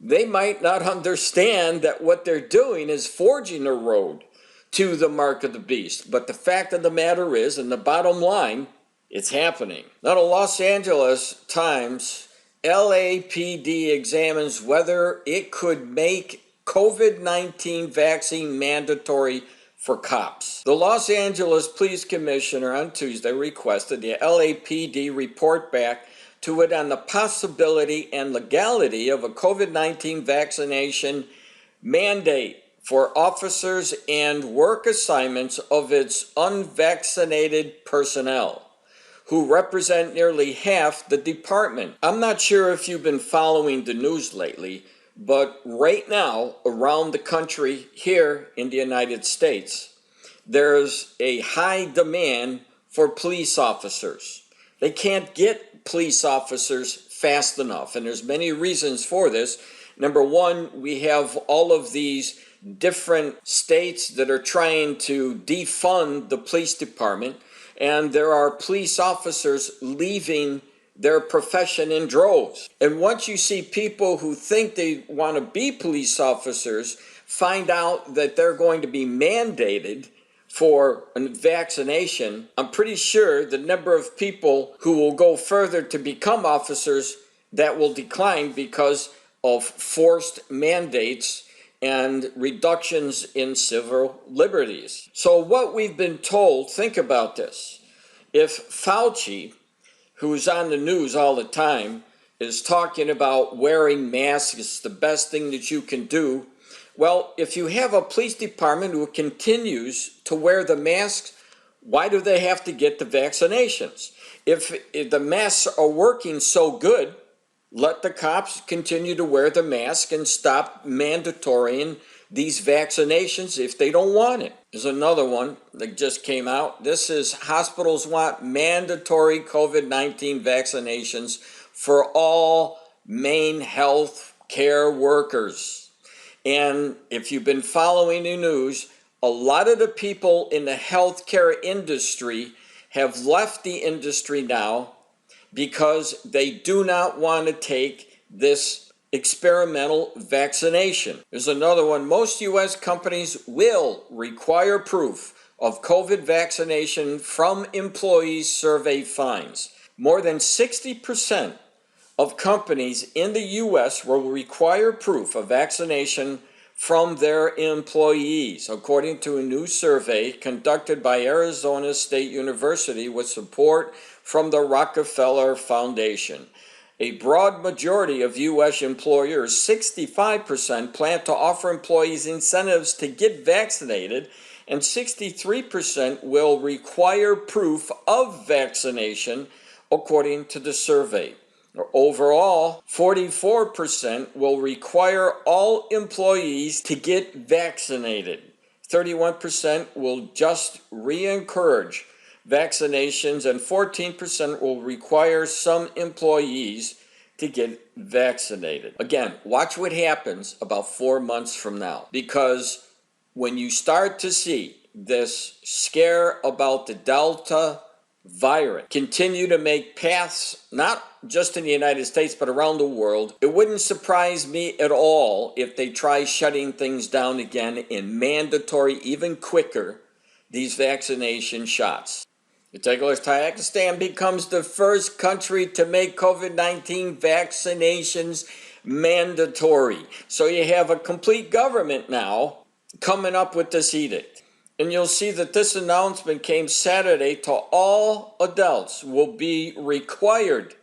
They might not understand that what they're doing is forging a road to the mark of the beast. But the fact of the matter is, and the bottom line, it's happening. Now, the Los Angeles Times, LAPD examines whether it could make COVID-19 vaccine mandatory for cops. The Los Angeles Police Commissioner on Tuesday requested the LAPD report back to it on the possibility and legality of a COVID-19 vaccination mandate for officers and work assignments of its unvaccinated personnel, who represent nearly half the department. I'm not sure if you've been following the news lately, but right now, around the country here in the United States, there's a high demand for police officers. They can't get police officers fast enough, and there's many reasons for this. Number one, we have all of these different states that are trying to defund the police department, and there are police officers leaving their profession in droves. And once you see people who think they want to be police officers find out that they're going to be mandated for a vaccination, I'm pretty sure the number of people who will go further to become officers, that will decline because of forced mandates and reductions in civil liberties. So what we've been told, think about this. If Fauci, who's on the news all the time, is talking about wearing masks is the best thing that you can do, well, if you have a police department who continues to wear the masks, why do they have to get the vaccinations? If the masks are working so good, let the cops continue to wear the mask and stop mandatorying these vaccinations if they don't want it. There's another one that just came out. This is hospitals want mandatory COVID-19 vaccinations for all main health care workers. And if you've been following the news, a lot of the people in the healthcare industry have left the industry now because they do not want to take this experimental vaccination. There's another one. Most U.S. companies will require proof of COVID vaccination from employees, survey finds. More than 60% of companies in the U.S. will require proof of vaccination from their employees, according to a new survey conducted by Arizona State University with support from the Rockefeller Foundation. A broad majority of U.S. employers, 65%, plan to offer employees incentives to get vaccinated, and 63% will require proof of vaccination, according to the survey. Overall, 44% will require all employees to get vaccinated. 31% will just re-encourage vaccinations, and 14% will require some employees to get vaccinated. Again, watch what happens about 4 months from now, because when you start to see this scare about the Delta virus continue to make paths, not just in the United States, but around the world, it wouldn't surprise me at all if they try shutting things down again in mandatory, even quicker, these vaccination shots. Tajikistan becomes the first country to make COVID-19 vaccinations mandatory. So you have a complete government now coming up with this edict. And you'll see that this announcement came Saturday to all adults will be required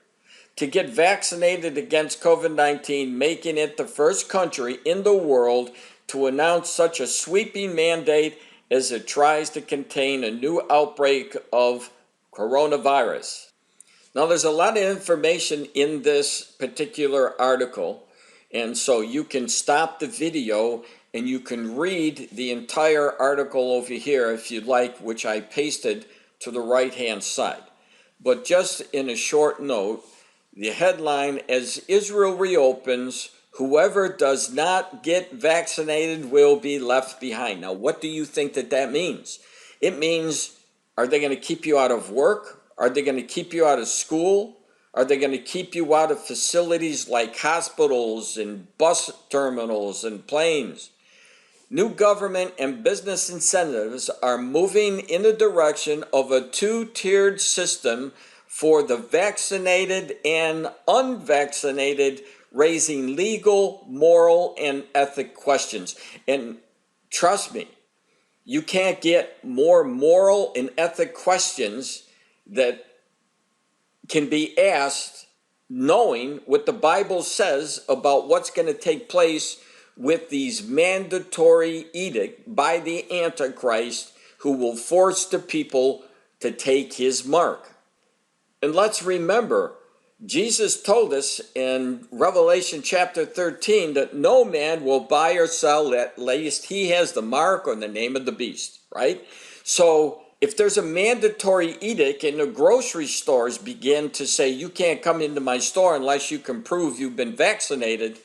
to get vaccinated against COVID-19, making it the first country in the world to announce such a sweeping mandate as it tries to contain a new outbreak of coronavirus. Now, there's a lot of information in this particular article, and so you can stop the video and you can read the entire article over here if you'd like, which I pasted to the right-hand side. But just in a short note, the headline, as Israel reopens, whoever does not get vaccinated will be left behind. Now, what do you think that means? It means, are they going to keep you out of work? Are they going to keep you out of school? Are they going to keep you out of facilities like hospitals and bus terminals and planes? New government and business incentives are moving in the direction of a two-tiered system for the vaccinated and unvaccinated, raising legal, moral, and ethic questions. And trust me, you can't get more moral and ethic questions that can be asked knowing what the Bible says about what's going to take place with these mandatory edicts by the Antichrist, who will force the people to take his mark. And let's remember, Jesus told us in Revelation chapter 13 that no man will buy or sell at least he has the mark or the name of the beast, right? So if there's a mandatory edict and the grocery stores begin to say you can't come into my store unless you can prove you've been vaccinated,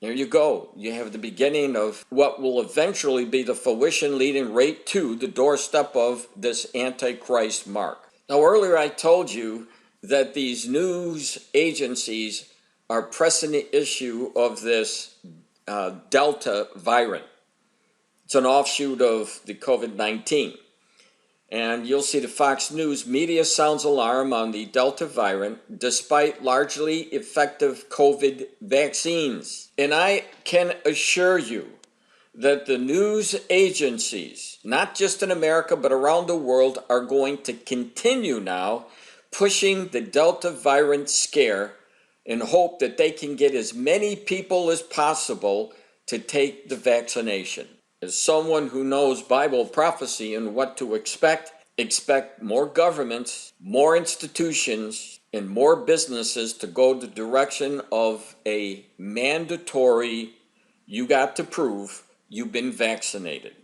there you go. You have the beginning of what will eventually be the fruition leading right to the doorstep of this Antichrist mark. Now, earlier I told you that these news agencies are pressing the issue of this Delta variant. It's an offshoot of the COVID-19. And you'll see the Fox News media sounds alarm on the Delta variant despite largely effective COVID vaccines. And I can assure you that the news agencies, not just in America but around the world, are going to continue now pushing the Delta variant scare in hope that they can get as many people as possible to take the vaccination. As someone who knows Bible prophecy and what to expect more governments, more institutions, and more businesses to go the direction of a mandatory, you got to prove you've been vaccinated.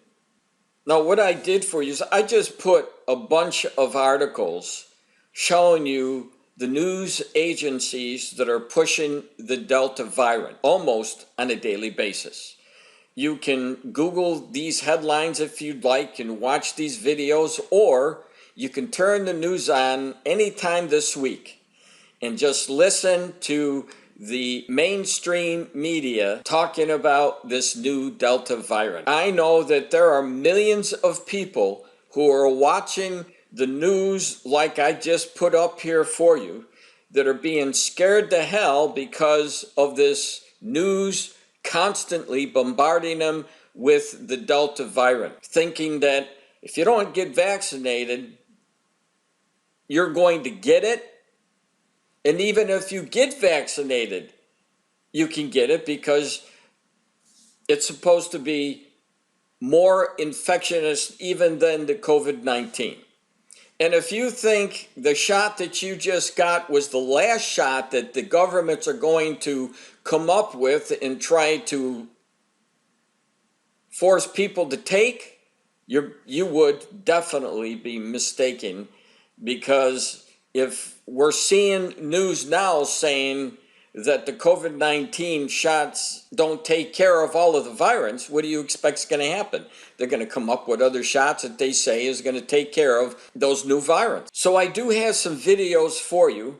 Now, what I did for you is I just put a bunch of articles showing you the news agencies that are pushing the Delta variant almost on a daily basis. You can Google these headlines if you'd like and watch these videos, or you can turn the news on anytime this week and just listen to the mainstream media talking about this new Delta variant. I know that there are millions of people who are watching the news like I just put up here for you that are being scared to hell because of this news constantly bombarding them with the Delta variant, thinking that if you don't get vaccinated, you're going to get it. And even if you get vaccinated, you can get it because it's supposed to be more infectious even than the COVID-19. And if you think the shot that you just got was the last shot that the governments are going to come up with and try to force people to take, you would definitely be mistaken, because if we're seeing news now saying that the COVID-19 shots don't take care of all of the virus, what do you expect is going to happen? They're going to come up with other shots that they say is going to take care of those new virus. So I do have some videos for you,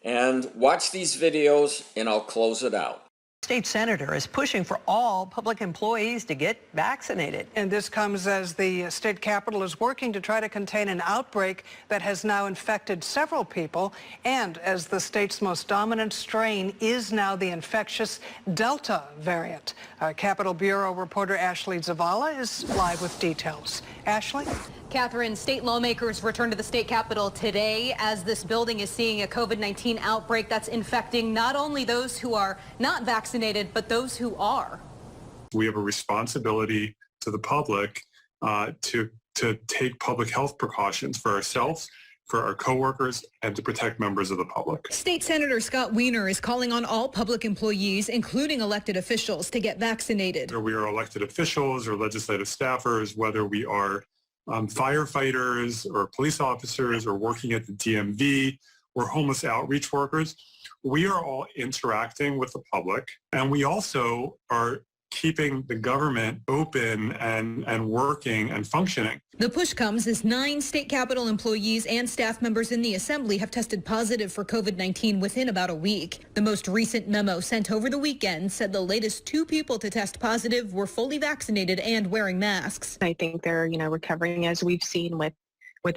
and watch these videos and I'll close it out. State senator is pushing for all public employees to get vaccinated. And this comes as the state capitol is working to try to contain an outbreak that has now infected several people, and as the state's most dominant strain is now the infectious Delta variant. Capitol Bureau reporter Ashley Zavala is live with details. Ashley? Catherine, state lawmakers return to the state capitol today as this building is seeing a COVID-19 outbreak that's infecting not only those who are not vaccinated, but those who are. We have a responsibility to the public to take public health precautions for ourselves, for our coworkers, and to protect members of the public. State Senator Scott Wiener is calling on all public employees, including elected officials, to get vaccinated. Whether we are elected officials or legislative staffers, whether we are firefighters or police officers or working at the DMV or homeless outreach workers, we are all interacting with the public, and we also are keeping the government open and working and functioning. The push comes as 9 state capitol employees and staff members in the assembly have tested positive for COVID-19 within about a week. The most recent memo sent over the weekend said the latest 2 people to test positive were fully vaccinated and wearing masks. I think they're, recovering, as we've seen with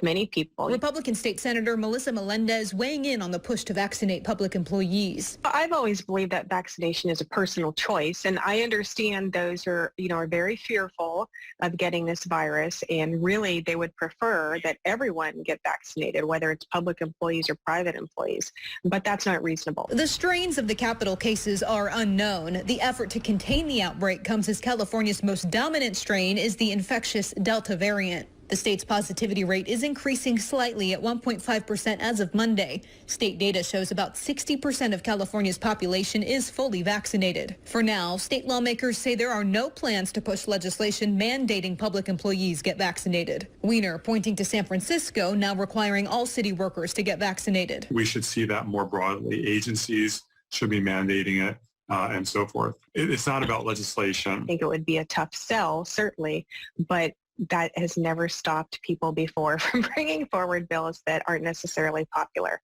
many people. Republican State Senator Melissa Melendez weighing in on the push to vaccinate public employees. I've always believed that vaccination is a personal choice, and I understand those who are very fearful of getting this virus, and really they would prefer that everyone get vaccinated, whether it's public employees or private employees, but that's not reasonable. The strains of the Capitol cases are unknown. The effort to contain the outbreak comes as California's most dominant strain is the infectious Delta variant. The state's positivity rate is increasing slightly at 1.5% as of Monday. State data shows about 60% of California's population is fully vaccinated. For now, state lawmakers say there are no plans to push legislation mandating public employees get vaccinated. Wiener pointing to San Francisco now requiring all city workers to get vaccinated. We should see that more broadly. Agencies should be mandating it. And so forth. It's not about legislation. I think it would be a tough sell, certainly, but that has never stopped people before from bringing forward bills that aren't necessarily popular.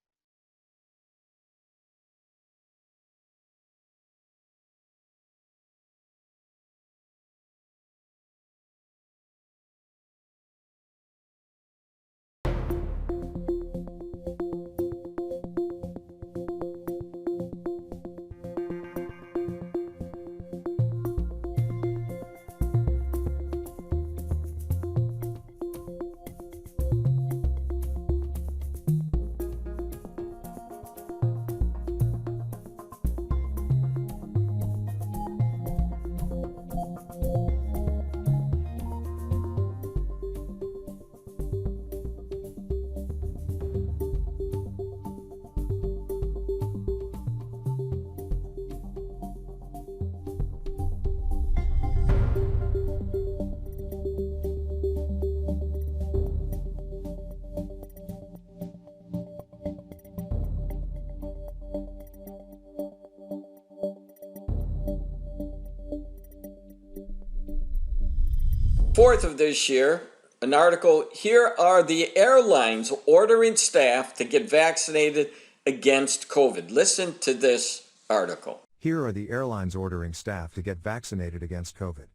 4th of this year, an article, here are the airlines ordering staff to get vaccinated against COVID. Listen to this article. Here are the airlines ordering staff to get vaccinated against COVID.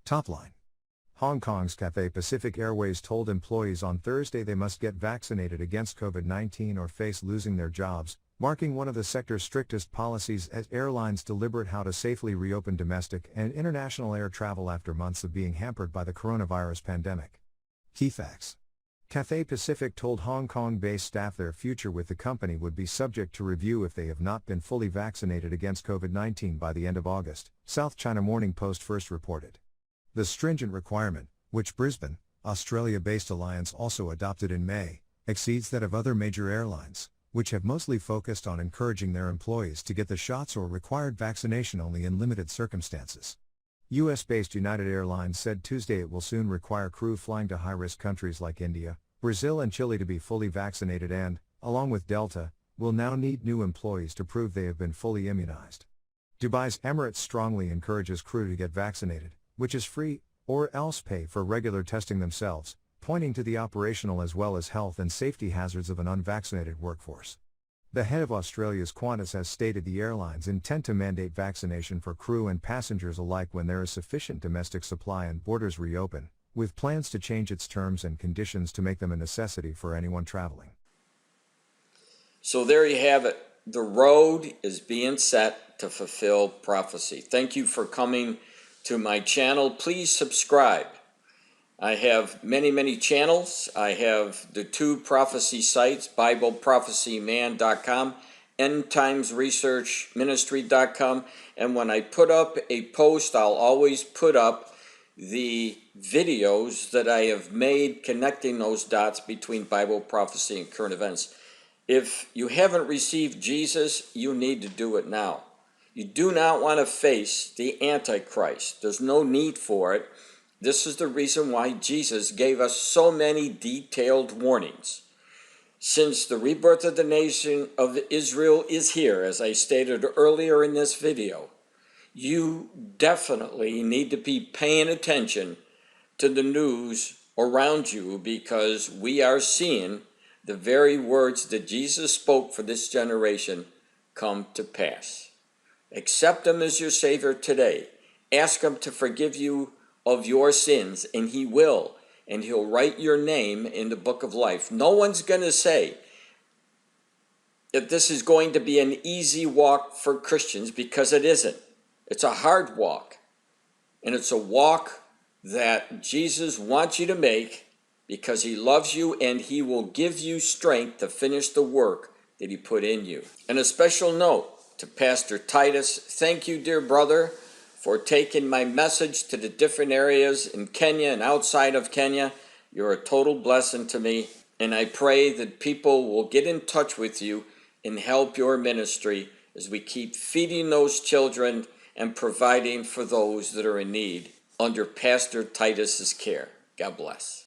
Top line. Hong Kong's Cathay Pacific Airways told employees on Thursday they must get vaccinated against COVID-19 or face losing their jobs, marking one of the sector's strictest policies as airlines deliberate how to safely reopen domestic and international air travel after months of being hampered by the coronavirus pandemic. Key facts. Cathay Pacific told Hong Kong-based staff their future with the company would be subject to review if they have not been fully vaccinated against COVID-19 by the end of August, South China Morning Post first reported. The stringent requirement, which Brisbane, Australia-based Alliance also adopted in May, exceeds that of other major airlines, which have mostly focused on encouraging their employees to get the shots or required vaccination only in limited circumstances. US-based United Airlines said Tuesday it will soon require crew flying to high-risk countries like India, Brazil and Chile to be fully vaccinated and, along with Delta, will now need new employees to prove they have been fully immunized. Dubai's Emirates strongly encourages crew to get vaccinated, which is free, or else pay for regular testing themselves, pointing to the operational as well as health and safety hazards of an unvaccinated workforce. The head of Australia's Qantas has stated the airlines intend to mandate vaccination for crew and passengers alike when there is sufficient domestic supply and borders reopen, with plans to change its terms and conditions to make them a necessity for anyone traveling. So there you have it. The road is being set to fulfill prophecy. Thank you for coming to my channel. Please subscribe. I have many channels. I have the 2 prophecy sites, BibleProphecyMan.com, EndTimesResearchMinistry.com, and when I put up a post, I'll always put up the videos that I have made connecting those dots between Bible prophecy and current events. If you haven't received Jesus, you need to do it now. You do not want to face the Antichrist. There's no need for it. This is the reason why Jesus gave us so many detailed warnings. Since the rebirth of the nation of Israel is here, as I stated earlier in this video, you definitely need to be paying attention to the news around you, because we are seeing the very words that Jesus spoke for this generation come to pass. Accept Him as your Savior today. Ask Him to forgive you of your sins, and He will, and He'll write your name in the book of life. No one's going to say that this is going to be an easy walk for Christians, because it isn't. It's a hard walk, and it's a walk that Jesus wants you to make because He loves you, and He will give you strength to finish the work that He put in you. And a special note to Pastor Titus, thank you, dear brother, for taking my message to the different areas in Kenya and outside of Kenya. You're a total blessing to me, and I pray that people will get in touch with you and help your ministry as we keep feeding those children and providing for those that are in need under Pastor Titus's care. God bless.